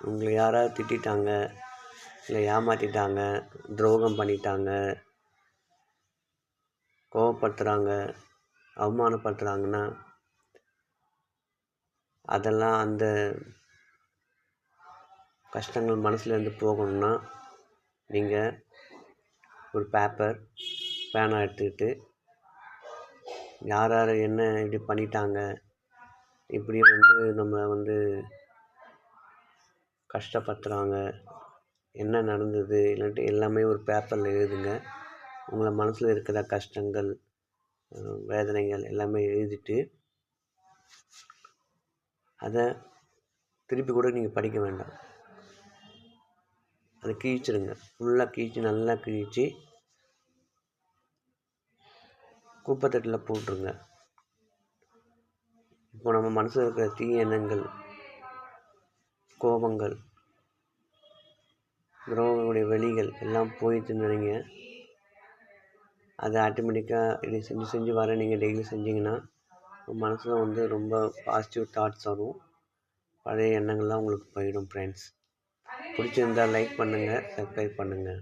உங்களை யாராவது திட்டாங்க, இல்லை ஏமாற்றிட்டாங்க, துரோகம் பண்ணிட்டாங்க, கோவப்படுத்துகிறாங்க, அவமானப்படுத்துகிறாங்கன்னா, அதெல்லாம் அந்த கஷ்டங்கள் மனசுலேருந்து போகணுன்னா நீங்கள் ஒரு பேப்பர் பேனா எடுத்துக்கிட்டு யார் யார் என்ன இப்படி பண்ணிட்டாங்க, இப்படி நம்ம கஷ்டப்படுத்துகிறாங்க, என்ன நடந்தது இல்லாட்டி எல்லாமே ஒரு பேப்பரில் எழுதுங்க. உங்களை மனசில் இருக்கிற கஷ்டங்கள், வேதனைகள் எல்லாமே எழுதிட்டு அதை திருப்பி கூட நீங்கள் படிக்க வேண்டாம். அதை கிழிச்சிடுங்க. ஃபுல்லாக கிழிச்சு, நல்லா கிழிச்சு குப்பைத்தட்டில் போட்டுருங்க. இப்போ நம்ம மனசில் இருக்கிற தீய எண்ணங்கள், கோபங்கள், துரோகங்களுடைய வெளிகள் எல்லாம் போயிடுச்சுன்னு நினைங்க. அதை ஆட்டோமேட்டிக்காக இது செஞ்சு வர நீங்கள் டெய்லி செஞ்சிங்கன்னா மனசில் ரொம்ப பாசிட்டிவ் தாட்ஸ் வரும். பழைய எண்ணங்கள்லாம் உங்களுக்கு போயிடும். ஃப்ரெண்ட்ஸ், பிடிச்சிருந்தால் லைக் பண்ணுங்கள், சப்ஸ்கிரைப் பண்ணுங்கள்.